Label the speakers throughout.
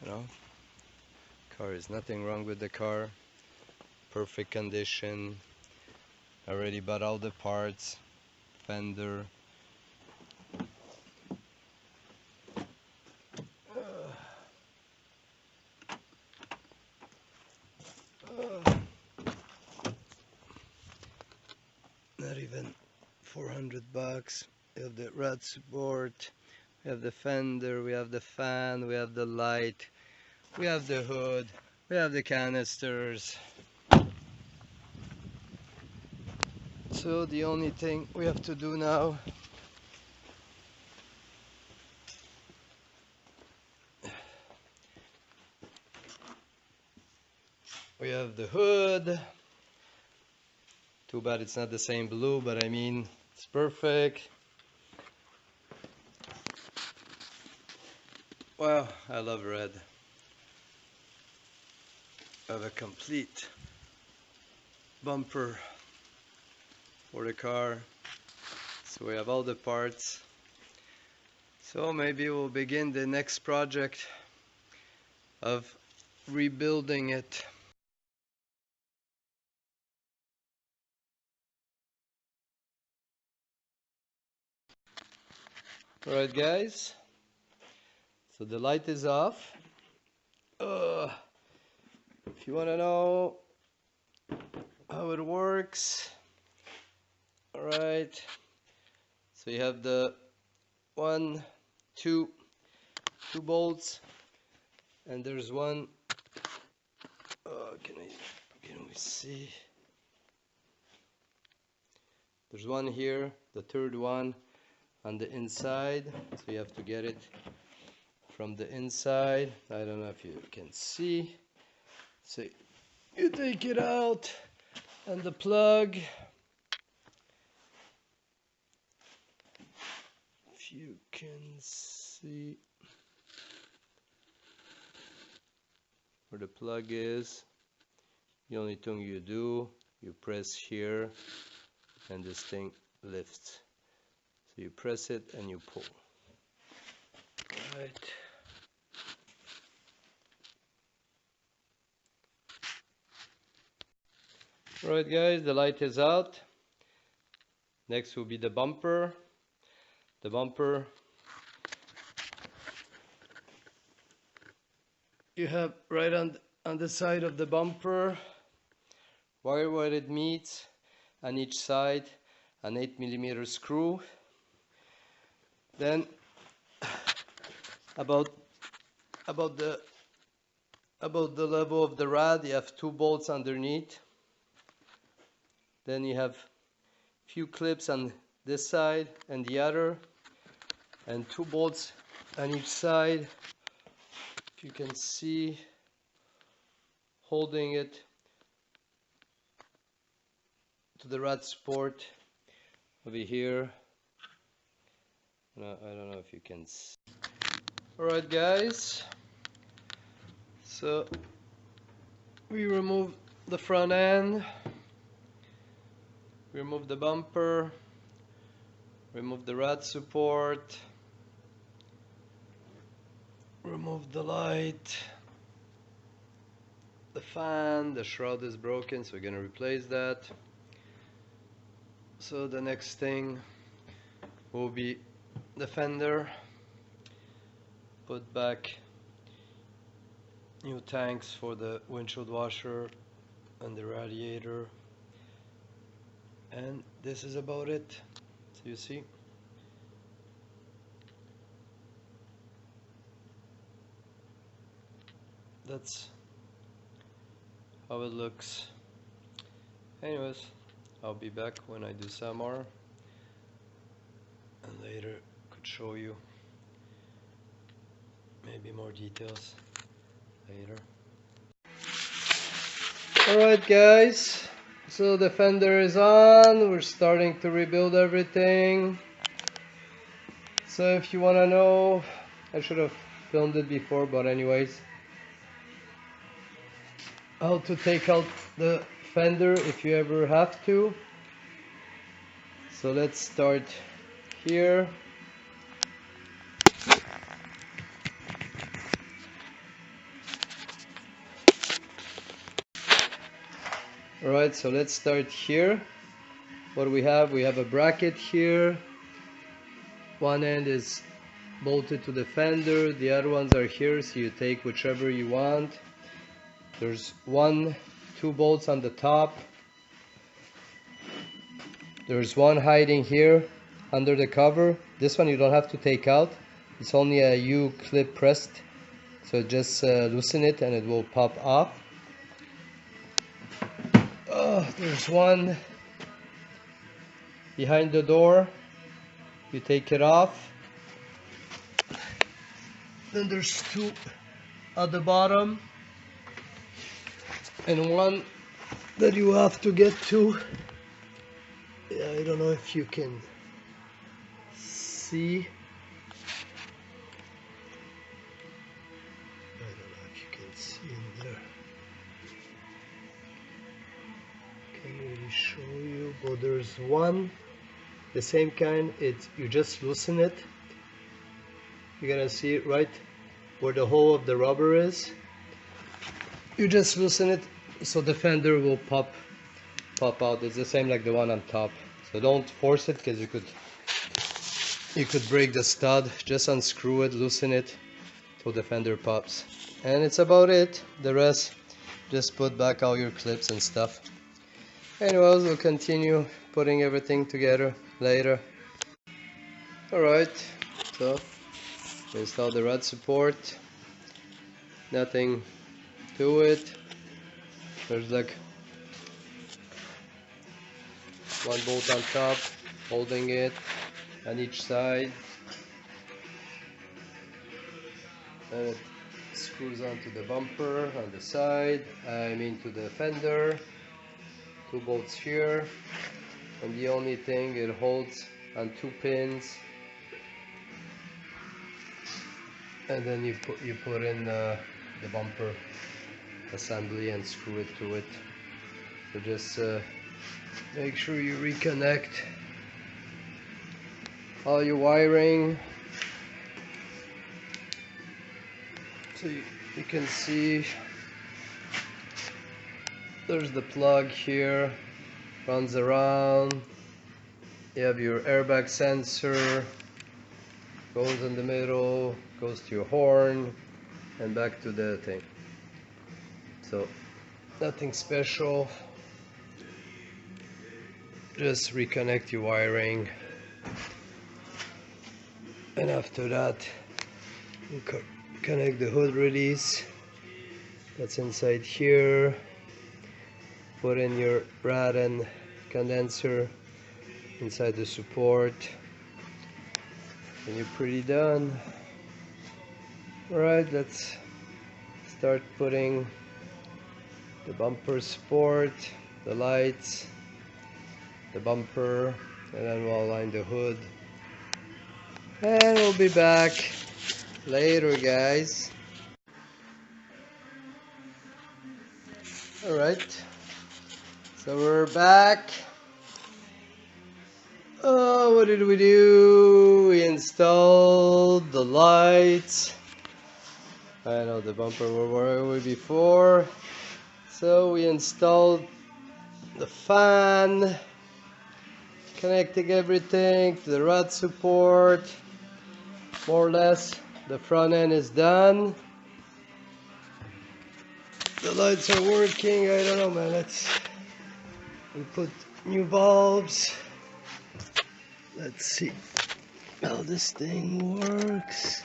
Speaker 1: you know. Car is nothing wrong with the car, perfect condition. Already bought all the parts, fender. Not even 400 bucks. We have the rad support, we have the fender, we have the fan, we have the light, we have the hood, we have the canisters. So the only thing we have to do now we have the hood. Too bad it's not the same blue, but I mean it's perfect. Wow, I love red. I have a complete bumper for the car, so we have all the parts. So maybe we'll begin the next project of rebuilding it. Alright guys, so the light is off. If you want to know how it works, alright, so you have the two bolts, and there's one, can we see? There's one here, the third one on the inside, so you have to get it from the inside. I don't know if you can see. So you take it out, and the plug, if you can see where the plug is, the only thing you do, you press here and this thing lifts. So you press it and you pull. Right. Right guys, the light is out. Next will be the bumper. The bumper, you have right on the side of the bumper where it meets, on each side an 8mm screw. Then about the level of the rod, you have two bolts underneath. Then you have few clips on this side and the other, and two bolts on each side, if you can see, holding it to the rod support over here. No, I don't know if you can see. Alright guys, so we remove the front end, remove the bumper, remove the rod support, remove the light, the fan. The shroud is broken, so we're gonna replace that. So the next thing will be the fender. Put back new tanks for the windshield washer and the radiator, and this is about it. So you see, that's how it looks. Anyways, I'll be back when I do some more, and later could show you maybe more details later. Alright guys, so the fender is on. We're starting to rebuild everything. So if you want to know, I should have filmed it before, but anyways, how to take out the fender if you ever have to. So let's start here. Alright, so let's start here. What do we have? We have a bracket here. One end is bolted to the fender, the other ones are here, so you take whichever you want. There's two bolts on the top. There's one hiding here under the cover. This one you don't have to take out. It's only a U-clip pressed, so just loosen it and it will pop off. Oh, there's one behind the door. You take it off. Then there's two at the bottom and one that you have to get to. Yeah, I don't know if you can see. I don't know if you can see in there. Can't really show you, but there's one, the same kind. You just loosen it. You're gonna see it right where the hole of the rubber is. You just loosen it so the fender will pop out. It's the same like the one on top. So don't force it because you could break the stud. Just unscrew it, loosen it till the fender pops. And it's about it. The rest, just put back all your clips and stuff. Anyways, we'll continue putting everything together later. Alright, so install the rod support. Nothing to it. There's like one bolt on top holding it on each side, and it screws onto the bumper on the side, to the fender. Two bolts here, and the only thing it holds on two pins, and then you put in the bumper assembly and screw it to it. So just make sure you reconnect all your wiring. So you can see there's the plug here, runs around. You have your airbag sensor, goes in the middle, goes to your horn, and back to the thing. So nothing special. Just reconnect your wiring, and after that you connect the hood release that's inside here. Put in your rod and condenser inside the support, and you're pretty done. Alright, let's start putting the bumper support, the lights, the bumper, and then we'll align the hood. And we'll be back later, guys. Alright, so we're back. Oh, what did we do? We installed the lights. I know the bumper were we before. So we installed the fan, connecting everything to the rod support. More or less, the front end is done. The lights are working. I don't know, man. We put new bulbs. Let's see how this thing works.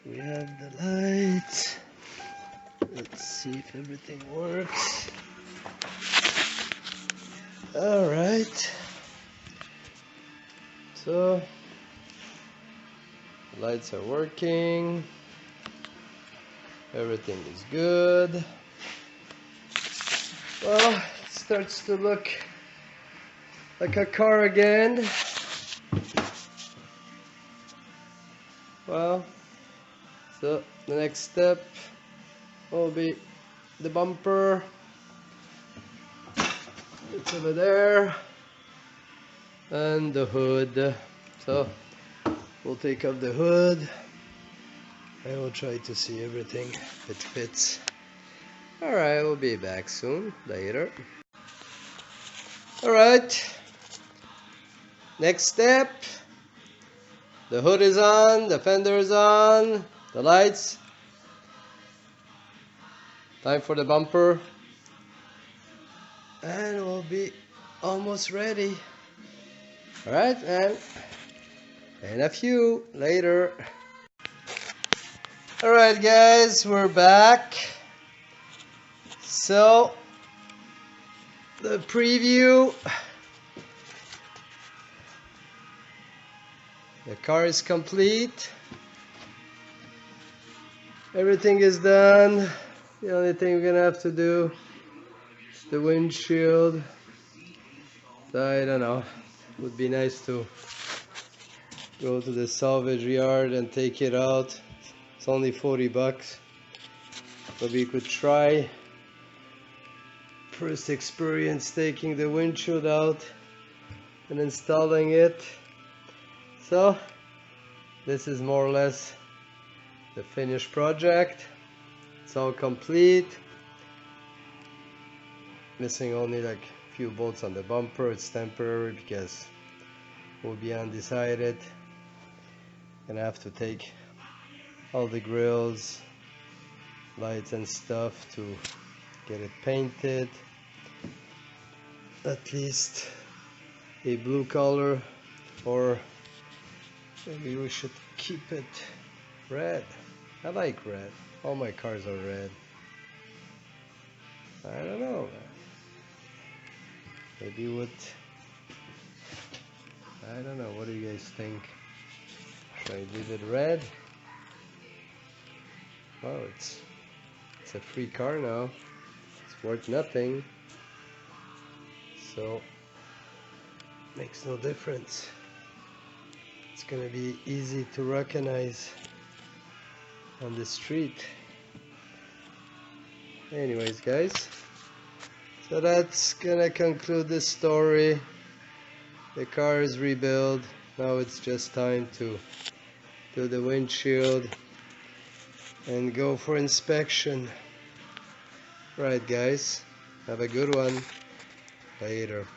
Speaker 1: We have the lights. Let's see if everything works. Alright. So the lights are working. Everything is good. Well, it starts to look like a car again. Well, so the next step will be the bumper. It's over there, and the hood. So we'll take off the hood. I will try to see everything if it fits. Alright, we'll be back soon, later. Alright, next step. The hood is on, the fender is on, the lights. Time for the bumper. And we'll be almost ready. Alright, and a few later. Alright guys, we're back. So, the preview. The car is complete. Everything is done. The only thing we're gonna have to do is the windshield. I don't know. It would be nice to go to the salvage yard and take it out. It's only 40 bucks. But we could try. First experience taking the windshield out and installing it. So this is more or less the finished project. It's all complete. Missing only like a few bolts on the bumper. It's temporary because we'll be undecided. Gonna have to take all the grills, lights and stuff to get it painted. At least a blue color, or maybe we should keep it red. I like red. All my cars are red. I don't know. Maybe I don't know. What do you guys think? Should I leave it red? Well, it's a free car now. It's worth nothing. So makes no difference. It's gonna be easy to recognize on the street. Anyways guys, so that's gonna conclude this story. The car is rebuilt. Now it's just time to do the windshield and go for inspection. Right guys, have a good one. Later.